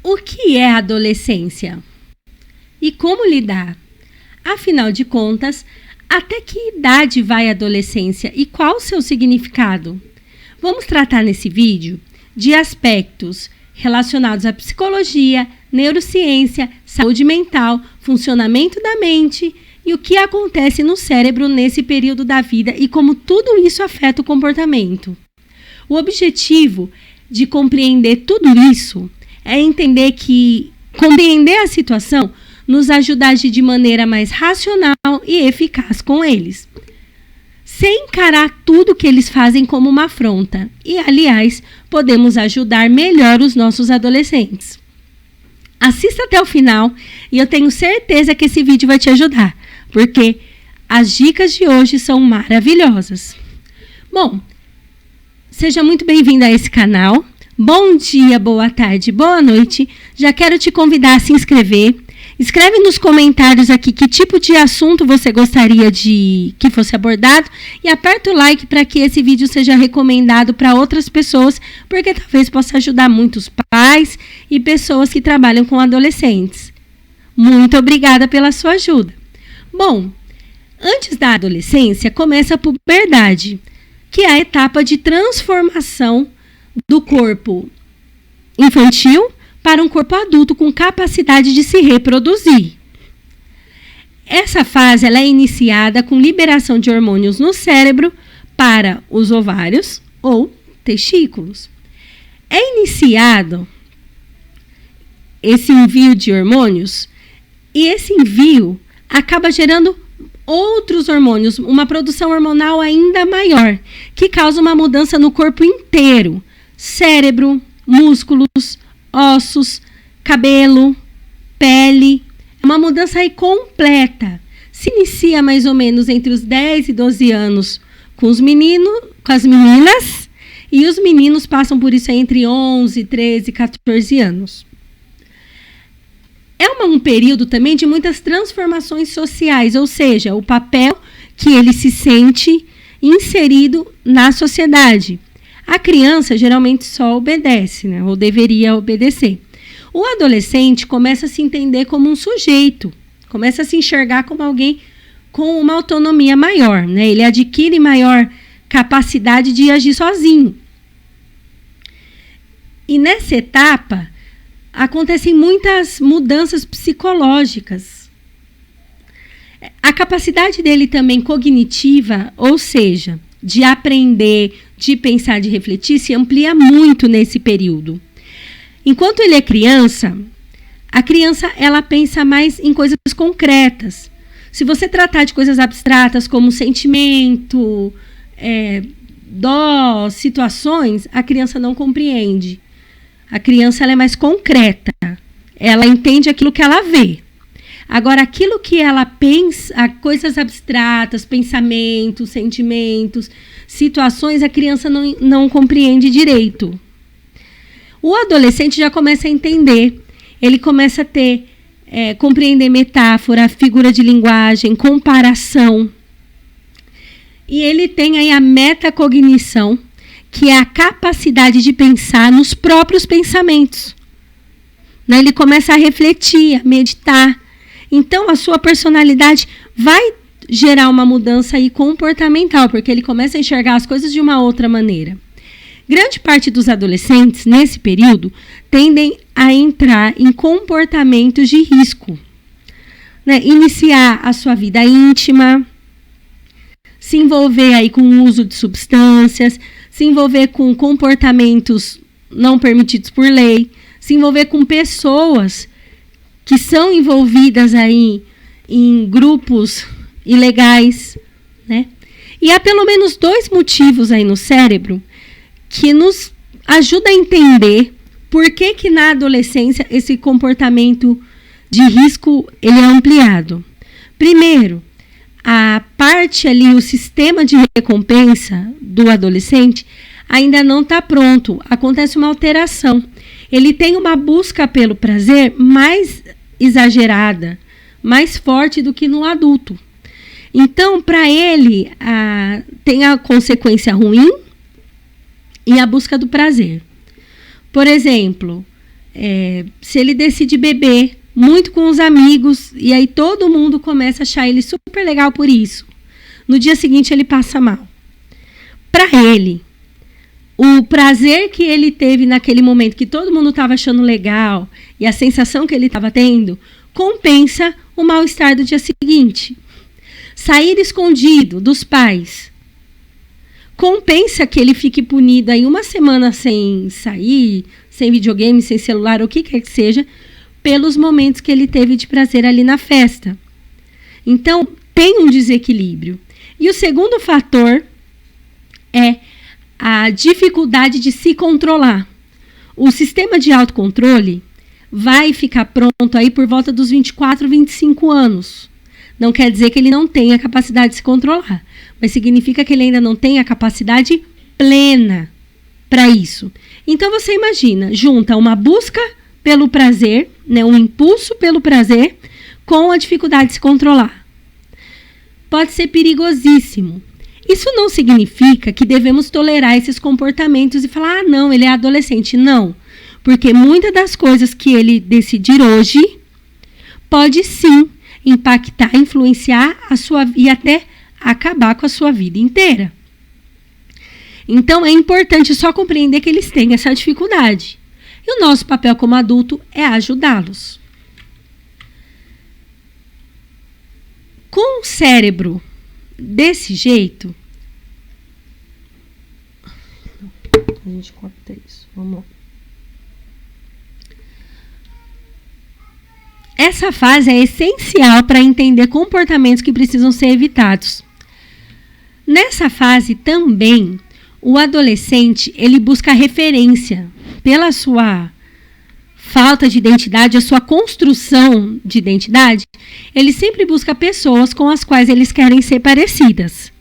O que é a adolescência? E como lidar? Afinal de contas, até que idade vai a adolescência e qual o seu significado? Vamos tratar nesse vídeo de aspectos relacionados à psicologia, neurociência, saúde mental, funcionamento da mente e o que acontece no cérebro nesse período da vida e como tudo isso afeta o comportamento. O objetivo de compreender tudo isso é entender que compreender a situação nos ajuda a agir de maneira mais racional e eficaz com eles, sem encarar tudo que eles fazem como uma afronta. E, aliás, podemos ajudar melhor os nossos adolescentes. Assista até o final e eu tenho certeza que esse vídeo vai te ajudar, porque as dicas de hoje são maravilhosas. Bom, seja muito bem-vindo a esse canal. Bom dia, boa tarde, boa noite. Já quero te convidar a se inscrever. Escreve nos comentários aqui que tipo de assunto você gostaria de que fosse abordado e aperta o like para que esse vídeo seja recomendado para outras pessoas, porque talvez possa ajudar muitos pais e pessoas que trabalham com adolescentes. Muito obrigada pela sua ajuda. Bom, antes da adolescência começa a puberdade, que é a etapa de transformação do corpo infantil para um corpo adulto com capacidade de se reproduzir. Essa fase ela é iniciada com liberação de hormônios no cérebro para os ovários ou testículos. É iniciado esse envio de hormônios e esse envio acaba gerando outros hormônios, uma produção hormonal ainda maior, que causa uma mudança no corpo inteiro. Cérebro, músculos, ossos, cabelo, pele. É uma mudança aí completa. Se inicia mais ou menos entre os 10 e 12 anos com os meninos, com as meninas, e os meninos passam por isso aí entre 11, 13 e 14 anos. É um período também de muitas transformações sociais, ou seja, o papel que ele se sente inserido na sociedade. A criança geralmente só obedece, né? Ou deveria obedecer. O adolescente começa a se entender como um sujeito, começa a se enxergar como alguém com uma autonomia maior, né? Ele adquire maior capacidade de agir sozinho. E nessa etapa acontecem muitas mudanças psicológicas. A capacidade dele também cognitiva, ou seja, de aprender, de pensar, de refletir, se amplia muito nesse período. Enquanto ele é criança, a criança ela pensa mais em coisas concretas. Se você tratar de coisas abstratas como sentimento, dó, situações, a criança não compreende. A criança ela é mais concreta. Ela entende aquilo que ela vê. Agora, aquilo que ela pensa, coisas abstratas, pensamentos, sentimentos, situações, a criança não compreende direito. O adolescente já começa a entender. Ele começa a compreender metáfora, figura de linguagem, comparação. E ele tem aí a metacognição, que é a capacidade de pensar nos próprios pensamentos. Né? Ele começa a refletir, a meditar. Então, a sua personalidade vai gerar uma mudança aí comportamental, porque ele começa a enxergar as coisas de uma outra maneira. Grande parte dos adolescentes, nesse período, tendem a entrar em comportamentos de risco. Né? Iniciar a sua vida íntima, se envolver aí com o uso de substâncias, se envolver com comportamentos não permitidos por lei, se envolver com pessoas que são envolvidas aí em grupos ilegais, né? E há pelo menos 2 motivos aí no cérebro que nos ajudam a entender por que na adolescência esse comportamento de risco ele é ampliado. Primeiro, a parte ali, o sistema de recompensa do adolescente ainda não está pronto, acontece uma alteração. Ele tem uma busca pelo prazer mais exagerada, mais forte do que no adulto. Então, para ele, tem a consequência ruim e a busca do prazer. Por exemplo, Se ele decide beber muito com os amigos, e aí todo mundo começa a achar ele super legal por isso. No dia seguinte ele passa mal. Para ele, o prazer que ele teve naquele momento, que todo mundo estava achando legal, e a sensação que ele estava tendo, compensa o mal-estar do dia seguinte. Sair escondido dos pais compensa que ele fique punido aí uma semana sem sair, sem videogame, sem celular, o que quer que seja, pelos momentos que ele teve de prazer ali na festa. Então, tem um desequilíbrio. E o segundo fator é a dificuldade de se controlar. O sistema de autocontrole vai ficar pronto aí por volta dos 24, 25 anos. Não quer dizer que ele não tenha capacidade de se controlar, mas significa que ele ainda não tem a capacidade plena para isso. Então você imagina, junta uma busca pelo prazer, né, um impulso pelo prazer, com a dificuldade de se controlar. Pode ser perigosíssimo. Isso não significa que devemos tolerar esses comportamentos e falar, não, ele é adolescente. Não, porque muitas das coisas que ele decidir hoje pode sim impactar, influenciar a sua e até acabar com a sua vida inteira. Então é importante só compreender que eles têm essa dificuldade. E o nosso papel como adulto é ajudá-los. Com o cérebro desse jeito, a gente corta isso. Vamos lá. Essa fase é essencial para entender comportamentos que precisam ser evitados. Nessa fase também, o adolescente ele busca referência pela sua falta de identidade, a sua construção de identidade. Ele sempre busca pessoas com as quais eles querem ser parecidas.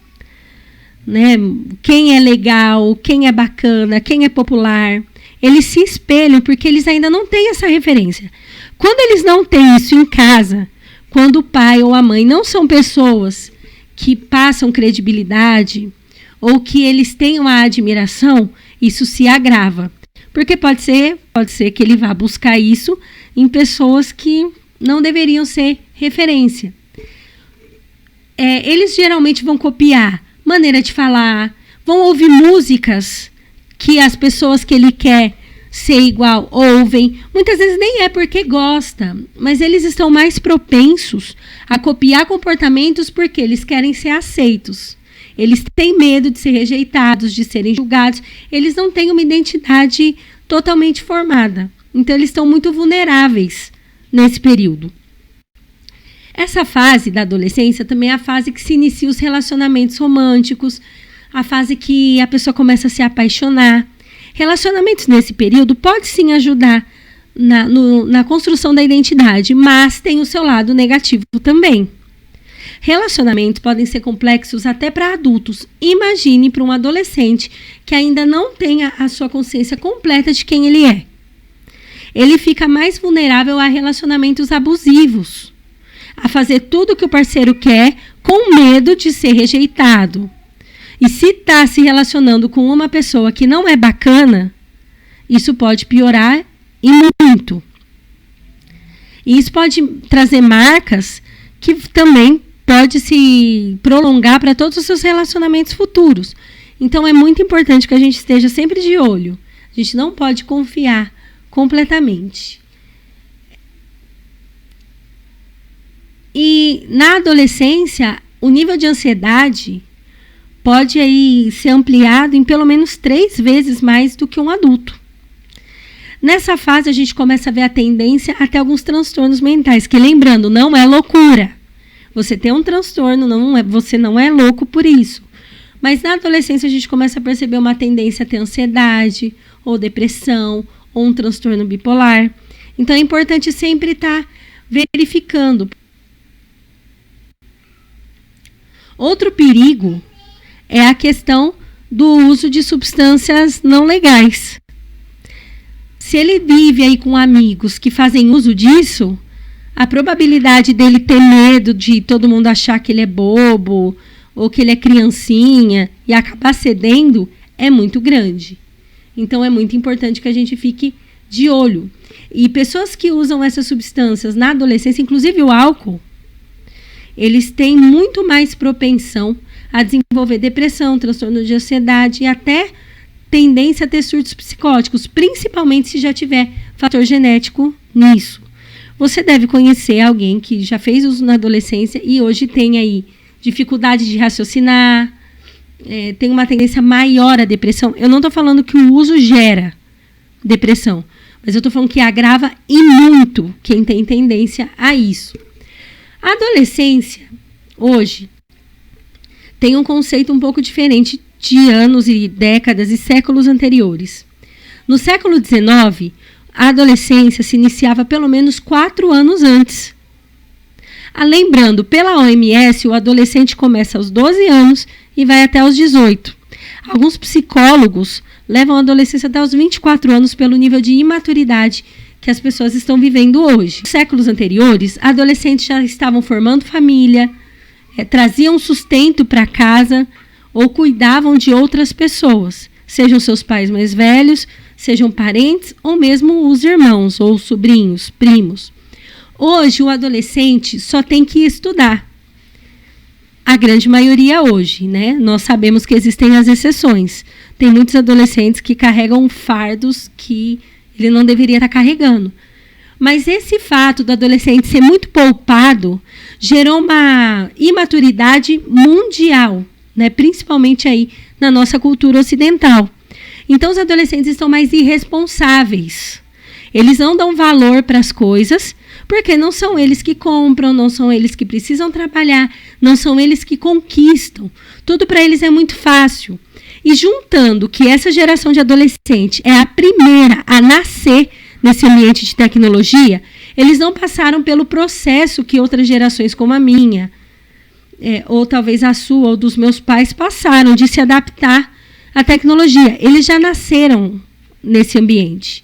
Né? Quem é legal, quem é bacana, quem é popular. Eles se espelham porque eles ainda não têm essa referência. Quando eles não têm isso em casa, quando o pai ou a mãe não são pessoas que passam credibilidade ou que eles tenham a admiração, isso se agrava. Porque pode ser que ele vá buscar isso em pessoas que não deveriam ser referência. Eles geralmente vão copiar maneira de falar, vão ouvir músicas que as pessoas que ele quer ser igual ouvem. Muitas vezes nem é porque gosta, mas eles estão mais propensos a copiar comportamentos porque eles querem ser aceitos. Eles têm medo de ser rejeitados, de serem julgados. Eles não têm uma identidade totalmente formada. Então, eles estão muito vulneráveis nesse período. Essa fase da adolescência também é a fase que se inicia os relacionamentos românticos, a fase que a pessoa começa a se apaixonar. Relacionamentos nesse período pode sim ajudar na construção da identidade, mas tem o seu lado negativo também. Relacionamentos podem ser complexos até para adultos. Imagine para um adolescente que ainda não tem a sua consciência completa de quem ele é. Ele fica mais vulnerável a relacionamentos abusivos, a fazer tudo o que o parceiro quer com medo de ser rejeitado. E se está se relacionando com uma pessoa que não é bacana, isso pode piorar e muito. E isso pode trazer marcas que também pode se prolongar para todos os seus relacionamentos futuros. Então, é muito importante que a gente esteja sempre de olho. A gente não pode confiar completamente. E na adolescência, o nível de ansiedade pode aí ser ampliado em pelo menos 3 vezes mais do que um adulto. Nessa fase, a gente começa a ver a tendência até alguns transtornos mentais, que, lembrando, não é loucura. Você tem um transtorno, você não é louco por isso. Mas na adolescência a gente começa a perceber uma tendência a ter ansiedade, ou depressão, ou um transtorno bipolar. Então é importante sempre estar verificando. Outro perigo é a questão do uso de substâncias não legais. Se ele vive aí com amigos que fazem uso disso, a probabilidade dele ter medo de todo mundo achar que ele é bobo ou que ele é criancinha e acabar cedendo é muito grande. Então, é muito importante que a gente fique de olho. E pessoas que usam essas substâncias na adolescência, inclusive o álcool, eles têm muito mais propensão a desenvolver depressão, transtorno de ansiedade e até tendência a ter surtos psicóticos, principalmente se já tiver fator genético nisso. Você deve conhecer alguém que já fez uso na adolescência e hoje tem aí dificuldade de raciocinar, tem uma tendência maior à depressão. Eu não estou falando que o uso gera depressão, mas eu estou falando que agrava e muito quem tem tendência a isso. A adolescência, hoje, tem um conceito um pouco diferente de anos e décadas e séculos anteriores. No século XIX, a adolescência se iniciava pelo menos 4 anos antes. Lembrando, pela OMS, o adolescente começa aos 12 anos e vai até aos 18. Alguns psicólogos levam a adolescência até os 24 anos pelo nível de imaturidade que as pessoas estão vivendo hoje. Nos séculos anteriores, adolescentes já estavam formando família, traziam sustento para casa ou cuidavam de outras pessoas, sejam seus pais mais velhos, sejam parentes ou mesmo os irmãos ou sobrinhos, primos. Hoje, o adolescente só tem que estudar. A grande maioria hoje, né? Nós sabemos que existem as exceções. Tem muitos adolescentes que carregam fardos que ele não deveria estar carregando. Mas esse fato do adolescente ser muito poupado gerou uma imaturidade mundial, né? Principalmente aí na nossa cultura ocidental. Então, os adolescentes estão mais irresponsáveis. Eles não dão valor para as coisas, porque não são eles que compram, não são eles que precisam trabalhar, não são eles que conquistam. Tudo para eles é muito fácil. E juntando que essa geração de adolescente é a primeira a nascer nesse ambiente de tecnologia, eles não passaram pelo processo que outras gerações como a minha, ou talvez a sua ou dos meus pais passaram de se adaptar à tecnologia. Eles já nasceram nesse ambiente.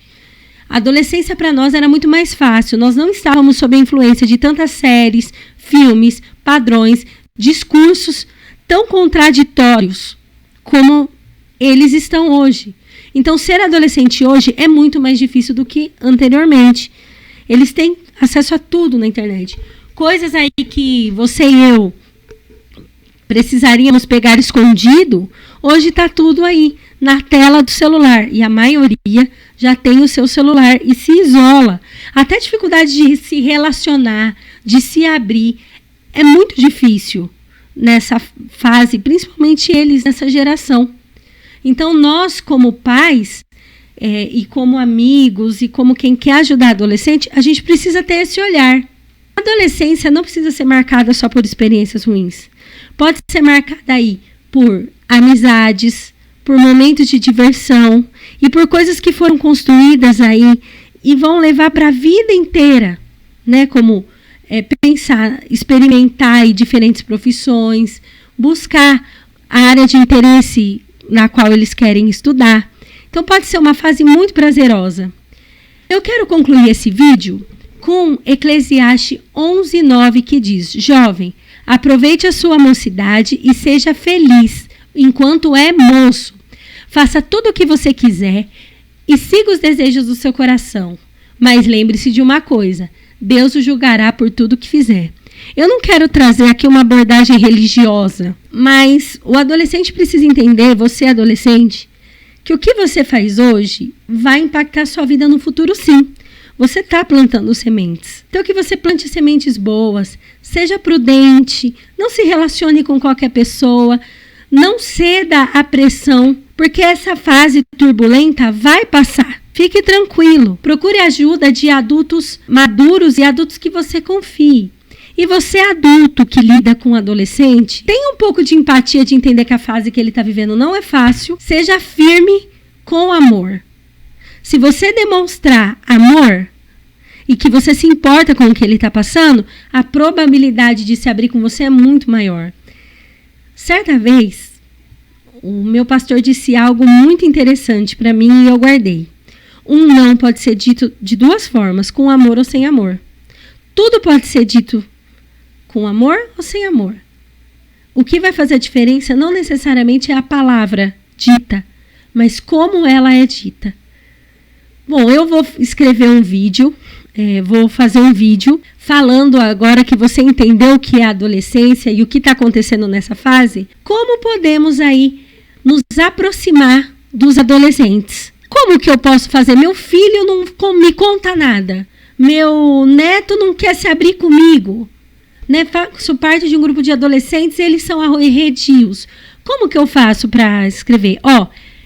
A adolescência para nós era muito mais fácil. Nós não estávamos sob a influência de tantas séries, filmes, padrões, discursos tão contraditórios como eles estão hoje. Então, ser adolescente hoje é muito mais difícil do que anteriormente. Eles têm acesso a tudo na internet. Coisas aí que você e eu precisaríamos pegar escondido, hoje está tudo aí na tela do celular. E a maioria já tem o seu celular e se isola. Até a dificuldade de se relacionar, de se abrir, é muito difícil nessa fase, principalmente eles nessa geração. Então, nós, como pais, e como amigos, e como quem quer ajudar adolescente, a gente precisa ter esse olhar. A adolescência não precisa ser marcada só por experiências ruins. Pode ser marcada aí por amizades, por momentos de diversão e por coisas que foram construídas aí e vão levar para a vida inteira, né? Como pensar, experimentar aí diferentes profissões, buscar a área de interesse na qual eles querem estudar. Então pode ser uma fase muito prazerosa. Eu quero concluir esse vídeo com Eclesiastes 11:9, que diz: Jovem, aproveite a sua mocidade e seja feliz enquanto é moço. Faça tudo o que você quiser e siga os desejos do seu coração. Mas lembre-se de uma coisa: Deus o julgará por tudo que fizer. Eu não quero trazer aqui uma abordagem religiosa, mas o adolescente precisa entender, você adolescente, que o que você faz hoje vai impactar a sua vida no futuro, sim. Você está plantando sementes. Então, que você plante sementes boas, seja prudente, não se relacione com qualquer pessoa, não ceda à pressão, porque essa fase turbulenta vai passar. Fique tranquilo. Procure ajuda de adultos maduros e adultos que você confie. E você, adulto que lida com adolescente, tenha um pouco de empatia de entender que a fase que ele está vivendo não é fácil. Seja firme com amor. Se você demonstrar amor e que você se importa com o que ele está passando, a probabilidade de se abrir com você é muito maior. Certa vez, o meu pastor disse algo muito interessante para mim e eu guardei. Um não pode ser dito de duas formas, com amor ou sem amor. Tudo pode ser dito com amor ou sem amor. O que vai fazer a diferença não necessariamente é a palavra dita, mas como ela é dita. Bom, eu vou escrever um vídeo, vou fazer um vídeo falando agora que você entendeu o que é a adolescência e o que está acontecendo nessa fase, como podemos aí nos aproximar dos adolescentes. Como que eu posso fazer? Meu filho não me conta nada. Meu neto não quer se abrir comigo. Né? Faço parte de um grupo de adolescentes e eles são arredios. Como que eu faço para escrever?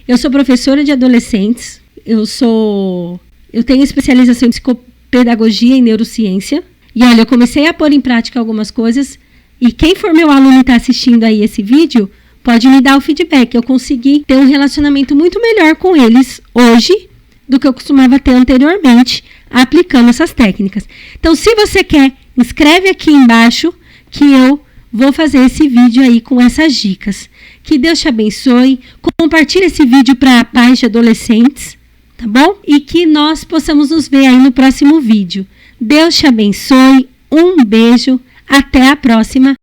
Eu sou professora de adolescentes, eu tenho especialização em psicopedagogia e neurociência. E olha, eu comecei a pôr em prática algumas coisas e quem for meu aluno e está assistindo aí esse vídeo, pode me dar o feedback. Eu consegui ter um relacionamento muito melhor com eles hoje do que eu costumava ter anteriormente, aplicando essas técnicas. Então, se você quer, escreve aqui embaixo que eu vou fazer esse vídeo aí com essas dicas. Que Deus te abençoe. Compartilhe esse vídeo para pais de adolescentes, tá bom? E que nós possamos nos ver aí no próximo vídeo. Deus te abençoe. Um beijo. Até a próxima.